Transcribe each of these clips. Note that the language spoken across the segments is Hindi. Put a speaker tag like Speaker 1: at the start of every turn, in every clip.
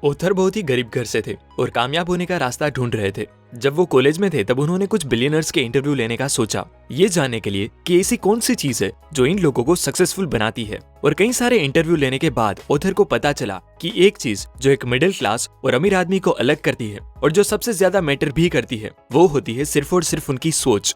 Speaker 1: ओथर बहुत ही गरीब घर से थे और कामयाब होने का रास्ता ढूंढ रहे थे। जब वो कॉलेज में थे तब उन्होंने कुछ बिलियनर्स के इंटरव्यू लेने का सोचा, ये जानने के लिए कि ऐसी कौन सी चीज है जो इन लोगों को सक्सेसफुल बनाती है। और कई सारे इंटरव्यू लेने के बाद ओथर को पता चला कि एक चीज जो एक मिडिल क्लास और अमीर आदमी को अलग करती है और जो सबसे ज्यादा मैटर भी करती है वो होती है सिर्फ और सिर्फ उनकी सोच।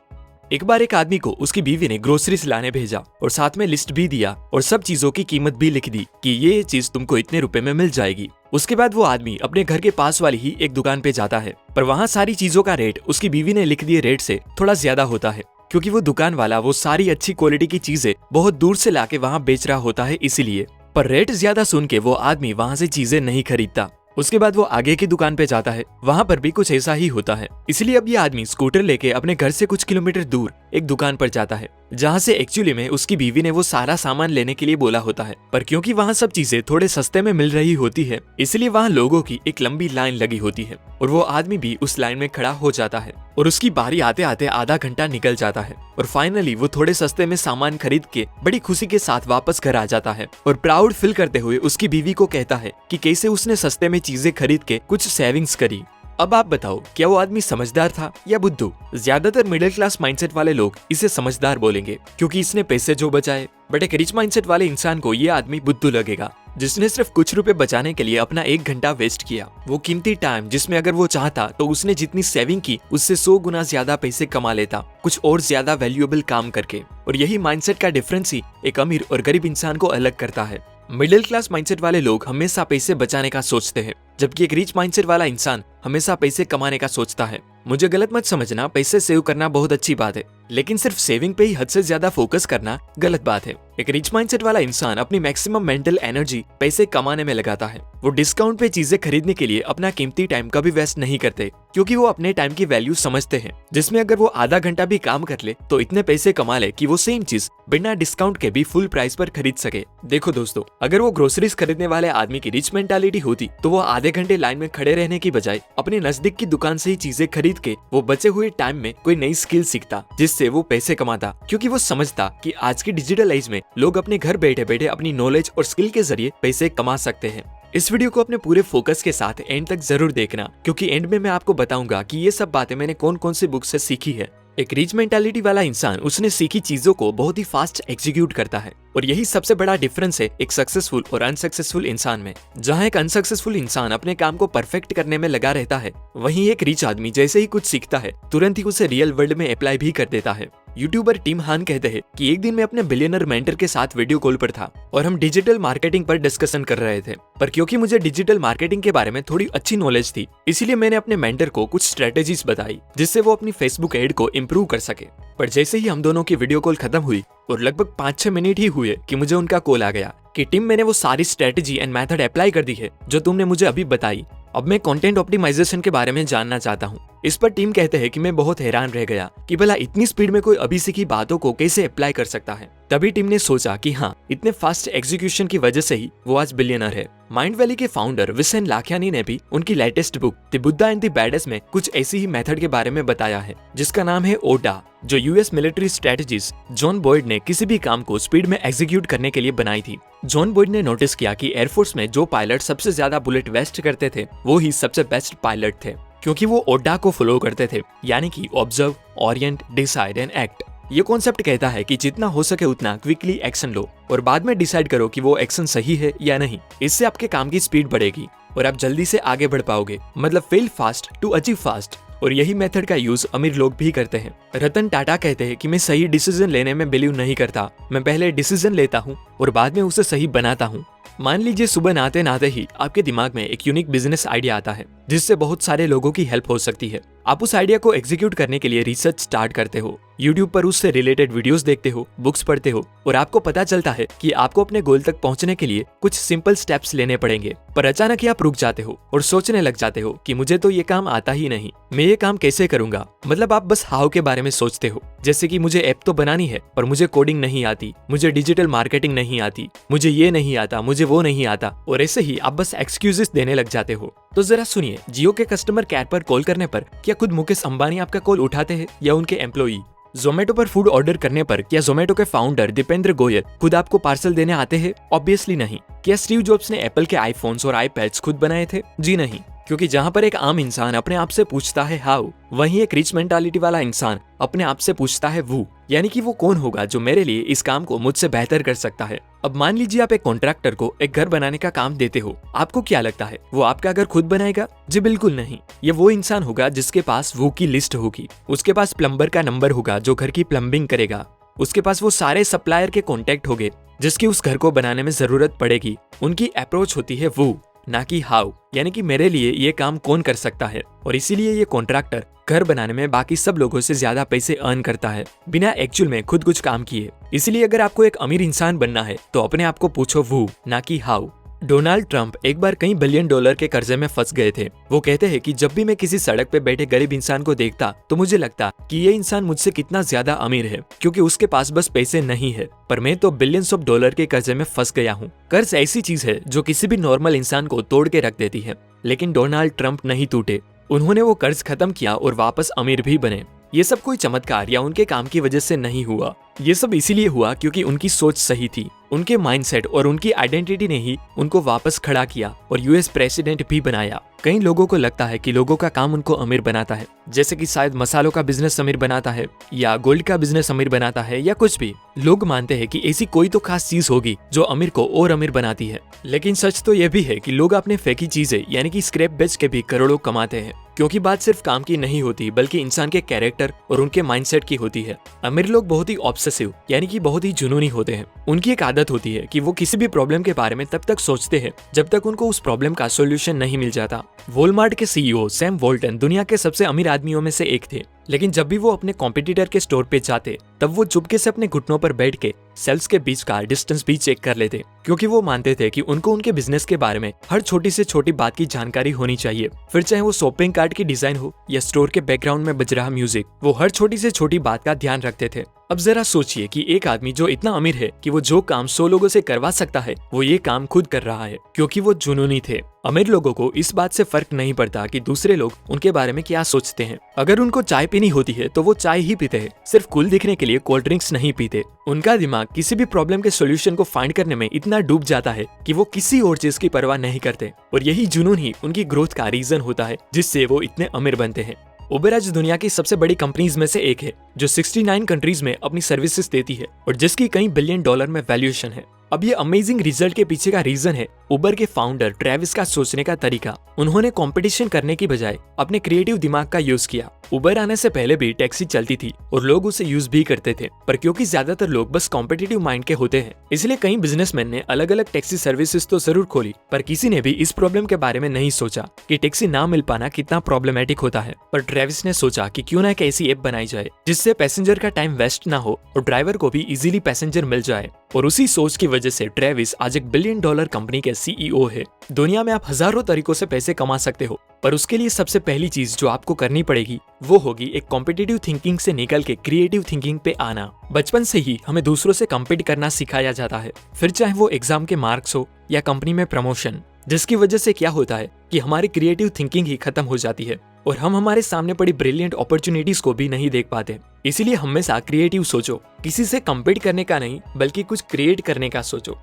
Speaker 1: एक बार एक आदमी को उसकी बीवी ने ग्रोसरीज लाने भेजा और साथ में लिस्ट भी दिया और सब चीजों की कीमत भी लिख दी कि ये चीज तुमको इतने रुपए में मिल जाएगी। उसके बाद वो आदमी अपने घर के पास वाली ही एक दुकान पे जाता है, पर वहाँ सारी चीजों का रेट उसकी बीवी ने लिख दिए रेट से थोड़ा ज्यादा होता है, क्योंकि वो दुकान वाला वो सारी अच्छी क्वालिटी की चीजें बहुत दूर से लाके वहाँ बेच रहा होता है इसीलिए। पर रेट ज्यादा सुन के वो आदमी वहाँ से चीजें नहीं खरीदता। उसके बाद वो आगे की दुकान पे जाता है, वहाँ पर भी कुछ ऐसा ही होता है। इसलिए अब ये आदमी स्कूटर लेके अपने घर से कुछ किलोमीटर दूर एक दुकान पर जाता है, जहाँ से एक्चुअली में उसकी बीवी ने वो सारा सामान लेने के लिए बोला होता है। पर क्योंकि वहाँ सब चीजें थोड़े सस्ते में मिल रही होती है, इसलिए वहाँ लोगों की एक लंबी लाइन लगी होती है और वो आदमी भी उस लाइन में खड़ा हो जाता है और उसकी बारी आते आते आधा घंटा निकल जाता है और फाइनली वो थोड़े सस्ते में सामान खरीद के बड़ी खुशी के साथ वापस घर आ जाता है और प्राउड फील करते हुए उसकी बीवी को कहता है कि कैसे उसने सस्ते में चीजें खरीद के कुछ सेविंग्स करी। अब आप बताओ, क्या वो आदमी समझदार था या बुद्धू? ज्यादातर मिडिल क्लास माइंडसेट वाले लोग इसे समझदार बोलेंगे क्योंकि इसने पैसे जो बचाए, बट एक रिच माइंडसेट वाले इंसान को ये आदमी बुद्धू लगेगा जिसने सिर्फ कुछ रुपए बचाने के लिए अपना 1 घंटा वेस्ट किया। वो कीमती टाइम जिसमें अगर वो चाहता तो उसने जितनी सेविंग की उससे 100 गुना ज्यादा पैसे कमा लेता, कुछ और ज्यादा वैल्यूएबल काम करके। और यही माइंडसेट का डिफरेंस ही एक अमीर और गरीब इंसान को अलग करता है। मिडिल क्लास माइंडसेट वाले लोग हमेशा पैसे बचाने का सोचते हैं, जबकि एक रिच माइंडसेट वाला इंसान हमेशा पैसे कमाने का सोचता है। मुझे गलत मत समझना, पैसे सेव करना बहुत अच्छी बात है, लेकिन सिर्फ सेविंग पे ही हद से ज्यादा फोकस करना गलत बात है। एक रिच माइंडसेट वाला इंसान अपनी मैक्सिमम मेंटल एनर्जी पैसे कमाने में लगाता है। वो डिस्काउंट पे चीजें खरीदने के लिए अपना कीमती टाइम कभी वेस्ट नहीं करते, क्योंकि वो अपने टाइम की वैल्यू समझते हैं, जिसमें अगर वो आधा घंटा भी काम कर ले तो इतने पैसे कमा ले कि वो सेम चीज बिना डिस्काउंट के भी फुल प्राइस पर खरीद सके। देखो दोस्तों, अगर वो ग्रोसरीज खरीदने वाले आदमी की रिच मेंटालिटी होती तो वो आधे घंटे लाइन में खड़े रहने की बजाय अपने नजदीक की दुकान से ही चीजें खरीद के वो बचे हुए टाइम में कोई नई स्किल सीखता जिससे वो पैसे कमाता, क्योंकि वो समझता कि आज की डिजिटल एज में लोग अपने घर बैठे बैठे अपनी नॉलेज और स्किल के जरिए पैसे कमा सकते हैं। इस वीडियो को अपने पूरे फोकस के साथ एंड तक जरूर देखना, क्योंकि एंड में मैं आपको बताऊंगा कि ये सब बातें मैंने कौन कौन सी बुक से सीखी है। एक रिच मेंटालिटी वाला इंसान उसने सीखी चीजों को बहुत ही फास्ट एग्जीक्यूट करता है, और यही सबसे बड़ा डिफरेंस है एक सक्सेसफुल और अनसक्सेसफुल इंसान में। जहां एक अनसक्सेसफुल इंसान अपने काम को परफेक्ट करने में लगा रहता है, वहीं एक रिच आदमी जैसे ही कुछ सीखता है तुरंत ही उसे रियल वर्ल्ड में अप्लाई भी कर देता है। यूट्यूबर टिम हान कहते हैं कि एक दिन मैं अपने बिलियनर मेंटर के साथ वीडियो कॉल पर था और हम डिजिटल मार्केटिंग पर डिस्कशन कर रहे थे, पर क्योंकि मुझे डिजिटल मार्केटिंग के बारे में थोड़ी अच्छी नॉलेज थी, इसीलिए मैंने अपने मेंटर को कुछ स्ट्रेटेजीज बताई जिससे वो अपनी फेसबुक एड को इम्प्रूव कर सके। पर जैसे ही हम दोनों की वीडियो कॉल खत्म हुई और लगभग 5-6 मिनट ही हुए कि मुझे उनका कॉल आ गया कि टिम, मैंने वो सारी स्ट्रेटेजी एंड मेथड अप्लाई कर दी है जो तुमने मुझे अभी बताई। अब मैं कंटेंट ऑप्टिमाइजेशन के बारे में जानना चाहता हूँ। इस पर टीम कहते हैं कि मैं बहुत हैरान रह गया कि भला इतनी स्पीड में कोई अभी सीखी बातों को कैसे अप्लाई कर सकता है। तभी टीम ने सोचा कि हाँ, इतने फास्ट एग्जीक्यूशन की वजह से ही वो आज बिलियनर है। माइंड वैली के फाउंडर विसेन लाखियानी ने भी उनकी latest book the Buddha and the baddest में कुछ ऐसी ही मेथड के बारे में बताया है, जिसका नाम है ओडा, जो US military strategist John Boyd ने किसी भी काम को स्पीड में एग्जीक्यूट करने के लिए बनाई थी। जॉन बॉयड ने नोटिस किया कि एयरफोर्स में जो पायलट सबसे ज्यादा बुलेट वेस्ट करते थे वो ही सबसे बेस्ट पायलट थे, क्योंकि वो ओडा को फॉलो करते थे, यानी कि observe, Orient, decide and act. ये कॉन्सेप्ट कहता है कि जितना हो सके उतना क्विकली एक्शन लो और बाद में डिसाइड करो कि वो एक्शन सही है या नहीं। इससे आपके काम की स्पीड बढ़ेगी और आप जल्दी से आगे बढ़ पाओगे, मतलब fail fast to achieve fast. और यही मेथड का यूज अमीर लोग भी करते हैं। रतन टाटा कहते हैं कि मैं सही डिसीजन लेने में बिलीव नहीं करता, मैं पहले डिसीजन लेता हूँ और बाद में उसे सही बनाता हूँ। मान लीजिए सुबह नहाते नहाते ही आपके दिमाग में एक यूनिक बिजनेस आइडिया आता है जिससे बहुत सारे लोगों की हेल्प हो सकती है। आप उस आइडिया को एग्जीक्यूट करने के लिए रिसर्च स्टार्ट करते हो, यूट्यूब पर उससे रिलेटेड वीडियोस देखते हो, बुक्स पढ़ते हो और आपको पता चलता है कि आपको अपने गोल तक पहुंचने के लिए कुछ सिंपल स्टेप्स लेने पड़ेंगे। पर अचानक ही आप रुक जाते हो और सोचने लग जाते हो कि मुझे तो ये काम आता ही नहीं, मैं ये काम कैसे करूंगा। मतलब आप बस हाउ के बारे में सोचते हो, जैसे कि मुझे ऐप तो बनानी है पर मुझे कोडिंग नहीं आती, मुझे डिजिटल मार्केटिंग नहीं आती, मुझे ये नहीं आता, मुझे वो नहीं आता, और ऐसे ही आप बस एक्सक्यूजेस देने लग जाते हो। तो जरा सुनिए, जियो के कस्टमर केयर पर कॉल करने पर क्या खुद मुकेश अंबानी आपका कॉल उठाते हैं या उनके एम्प्लॉई? जोमेटो पर फूड ऑर्डर करने पर क्या जोमेटो के फाउंडर दीपेंद्र गोयल खुद आपको पार्सल देने आते हैं? ऑब्वियसली नहीं। क्या स्टीव जॉब्स ने एप्पल के आईफोन्स और आईपैड्स खुद बनाए थे? जी नहीं। क्योंकि जहाँ पर एक आम इंसान अपने आप से पूछता है हाउ, वहीं एक रिच मेंटालिटी वाला इंसान अपने आप से पूछता है वो, यानी कि वो कौन होगा जो मेरे लिए इस काम को मुझसे बेहतर कर सकता है। अब मान लीजिए आप एक कॉन्ट्रैक्टर को एक घर बनाने का काम देते हो, आपको क्या लगता है वो आपका घर खुद बनाएगा? जी बिल्कुल नहीं। ये वो इंसान होगा जिसके पास वो की लिस्ट होगी, उसके पास प्लम्बर का नंबर होगा जो घर की प्लम्बिंग करेगा, उसके पास वो सारे सप्लायर के कॉन्टेक्ट होंगे जिसकी उस घर को बनाने में जरूरत पड़ेगी। उनकी अप्रोच होती है वो, ना कि हाउ, यानी कि मेरे लिए ये काम कौन कर सकता है। और इसीलिए ये कॉन्ट्रैक्टर घर बनाने में बाकी सब लोगों से ज्यादा पैसे अर्न करता है बिना एक्चुअल में खुद कुछ काम किए। इसलिए अगर आपको एक अमीर इंसान बनना है तो अपने आप को पूछो वो, ना कि हाउ। डोनाल्ड ट्रंप एक बार कई बिलियन डॉलर के कर्जे में फंस गए थे। वो कहते हैं कि जब भी मैं किसी सड़क पे बैठे गरीब इंसान को देखता तो मुझे लगता कि ये इंसान मुझसे कितना ज्यादा अमीर है, क्योंकि उसके पास बस पैसे नहीं है, पर मैं तो बिलियंस ऑफ डॉलर के कर्जे में फंस गया हूँ। कर्ज ऐसी चीज है जो किसी भी नॉर्मल इंसान को तोड़ के रख देती है, लेकिन डोनाल्ड ट्रंप नहीं टूटे। उन्होंने वो कर्ज खत्म किया और वापस अमीर भी बने। ये सब कोई चमत्कार या उनके काम की वजह से नहीं हुआ, ये सब इसीलिए हुआ क्योंकि उनकी सोच सही थी। उनके माइंडसेट और उनकी आइडेंटिटी ने ही उनको वापस खड़ा किया और यूएस प्रेसिडेंट भी बनाया। कई लोगों को लगता है कि लोगों का काम उनको अमीर बनाता है, जैसे कि शायद मसालों का बिजनेस अमीर बनाता है या गोल्ड का बिजनेस अमीर बनाता है या कुछ भी। लोग मानते हैं कि ऐसी कोई तो खास चीज होगी जो अमीर को और अमीर बनाती है, लेकिन सच तो यह भी है कि लोग अपने फेंकी चीजें यानी कि स्क्रैप बेच के भी करोड़ों कमाते हैं। क्योंकि बात सिर्फ काम की नहीं होती बल्कि इंसान के कैरेक्टर और उनके माइंडसेट की होती है। अमीर लोग बहुत ही ऑब्सेसिव यानी कि बहुत ही जुनूनी होते हैं। उनकी एक आदत होती है कि वो किसी भी प्रॉब्लम के बारे में तब तक सोचते हैं जब तक उनको उस प्रॉब्लम का सॉल्यूशन नहीं मिल जाता। वॉलमार्ट के सीईओ सैम वॉल्टन दुनिया के सबसे अमीर आदमियों में से एक थे, लेकिन जब भी वो अपने कॉम्पिटिटर के स्टोर पे जाते तब वो चुपके से अपने घुटनों पर बैठ के सेल्स के बीच का डिस्टेंस भी चेक कर लेते, क्योंकि वो मानते थे कि उनको उनके बिजनेस के बारे में हर छोटी से छोटी बात की जानकारी होनी चाहिए। फिर चाहे वो शॉपिंग कार्ट की डिजाइन हो या स्टोर के बैकग्राउंड में बज रहा म्यूजिक, वो हर छोटी से छोटी बात का ध्यान रखते थे। अब जरा सोचिए कि एक आदमी जो इतना अमीर है कि वो जो काम 100 लोगों से करवा सकता है वो ये काम खुद कर रहा है, क्योंकि वो जुनूनी थे। अमीर लोगों को इस बात से फर्क नहीं पड़ता कि दूसरे लोग उनके बारे में क्या सोचते हैं। अगर उनको चाय पीनी होती है तो वो चाय ही पीते हैं, सिर्फ कूल दिखने के लिए कोल्ड ड्रिंक्स नहीं पीते। उनका दिमाग किसी भी प्रॉब्लम के सॉल्यूशन को फाइंड करने में इतना डूब जाता है कि वो किसी और चीज की परवाह नहीं करते, और यही जुनून ही उनकी ग्रोथ का रीजन होता है जिससे वो इतने अमीर बनते हैं। उबर आज दुनिया की सबसे बड़ी कंपनीज में से एक है जो 69 कंट्रीज में अपनी सर्विसेज देती है और जिसकी कई बिलियन डॉलर में वैल्यूएशन है। अब ये अमेजिंग रिजल्ट के पीछे का रीजन है उबर के फाउंडर ट्रेविस का सोचने का तरीका। उन्होंने कंपटीशन करने की बजाय अपने क्रिएटिव दिमाग का यूज किया। उबर आने से पहले भी टैक्सी चलती थी और लोग उसे यूज भी करते थे, पर क्योंकि ज्यादातर लोग बस कॉम्पिटिटिव माइंड के होते हैं, इसलिए कई बिजनेसमैन ने अलग अलग टैक्सी सर्विसेज तो जरूर खोली, पर किसी ने भी इस प्रॉब्लम के बारे में नहीं सोचा कि टैक्सी ना मिल पाना कितना प्रॉब्लमेटिक होता है। पर ट्रेविस ने सोचा कि क्यों ना एक ऐसी ऐप बनाई जाए जिससे पैसेंजर का टाइम वेस्ट ना हो और ड्राइवर को भी इजीली पैसेंजर मिल जाए। और उसी सोच की वजह से ट्रेविस आज एक बिलियन डॉलर कंपनी के सीईओ है। दुनिया में आप हजारों तरीकों से पैसे कमा सकते हो, पर उसके लिए सबसे पहली चीज जो आपको करनी पड़ेगी वो होगी एक कॉम्पिटिटिव थिंकिंग से निकल के क्रिएटिव थिंकिंग पे आना। बचपन से ही हमें दूसरों से कम्पीट करना सिखाया जाता है, फिर चाहे वो एग्जाम के मार्क्स हो या कंपनी में प्रमोशन, जिसकी वजह से क्या होता है कि हमारी क्रिएटिव थिंकिंग ही खत्म हो जाती है और हम हमारे सामने पड़ी ब्रिलियंट अपॉर्चुनिटीज को भी नहीं देख पाते। इसीलिए हमेशा क्रिएटिव सोचो, किसी से कम्पीट करने का नहीं बल्कि कुछ क्रिएट करने का सोचो।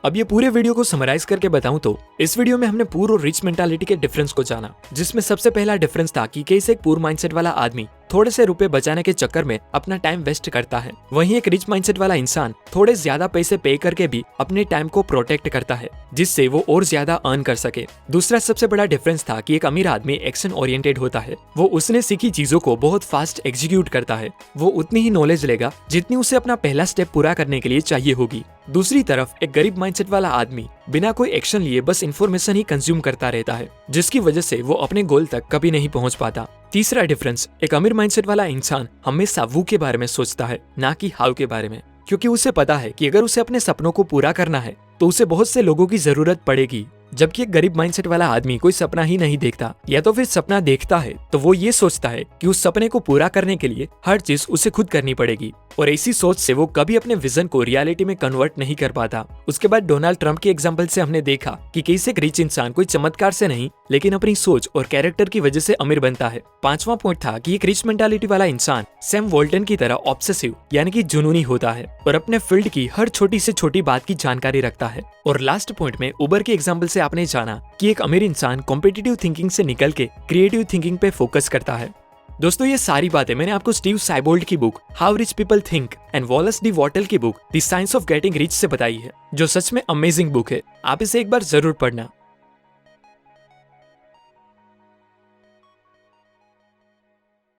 Speaker 1: अब ये पूरे वीडियो को समराइज करके बताऊं तो इस वीडियो में हमने पूर और रिच मेंटालिटी के डिफरेंस को जाना, जिसमें सबसे पहला डिफरेंस था कि कैसे एक पूर माइंडसेट वाला आदमी थोड़े से रुपए बचाने के चक्कर में अपना टाइम वेस्ट करता है, वहीं एक रिच माइंडसेट वाला इंसान थोड़े ज्यादा पैसे पे करके भी अपने टाइम को प्रोटेक्ट करता है जिससे वो और ज्यादा अर्न कर सके। दूसरा सबसे बड़ा डिफरेंस था कि एक अमीर आदमी एक्शन ओरिएंटेड होता है, वो उसने सीखी चीजों को बहुत फास्ट एग्जीक्यूट करता है, वो उतनी ही नॉलेज लेगा जितनी उसे अपना पहला स्टेप पूरा करने के लिए चाहिए होगी। दूसरी तरफ एक गरीब माइंडसेट वाला आदमी बिना कोई एक्शन लिए बस इन्फॉर्मेशन ही कंज्यूम करता रहता है, जिसकी वजह से वो अपने गोल तक कभी नहीं पहुंच पाता। तीसरा डिफरेंस, एक अमीर माइंडसेट वाला इंसान हमेशा वो के बारे में सोचता है ना कि हाउ के बारे में, क्योंकि उसे पता है कि अगर उसे अपने सपनों को पूरा करना है तो उसे बहुत से लोगों की जरूरत पड़ेगी जबकि एक गरीब माइंडसेट वाला आदमी कोई सपना ही नहीं देखता, या तो फिर सपना देखता है तो वो ये सोचता है कि उस सपने को पूरा करने के लिए हर चीज उसे खुद करनी पड़ेगी, और ऐसी सोच से वो कभी अपने विजन को रियलिटी में कन्वर्ट नहीं कर पाता। उसके बाद डोनाल्ड ट्रंप के एग्जाम्पल से हमने देखा कि कैसे एक रिच इंसान कोई चमत्कार से नहीं लेकिन अपनी सोच और कैरेक्टर की वजह से अमीर बनता है। पांचवा पॉइंट था कि एक रिच मेंटालिटी वाला इंसान सैम वॉल्टन की तरह ऑब्सेसिव यानी कि जुनूनी होता है और अपने फील्ड की हर छोटी से छोटी बात की जानकारी रखता है। और लास्ट पॉइंट में उबर के एग्जाम्पल से आपने जाना कि एक अमीर इंसान कॉम्पिटिटिव थिंकिंग से निकल के क्रिएटिव थिंकिंग पे फोकस करता है। दोस्तों, ये सारी बातें मैंने आपको स्टीव साइबोल्ड की book how rich people think and Wallace D Wattles की book the science of getting rich से बताई है, जो सच में अमेजिंग बुक है। आप इसे एक बार जरूर पढ़ना।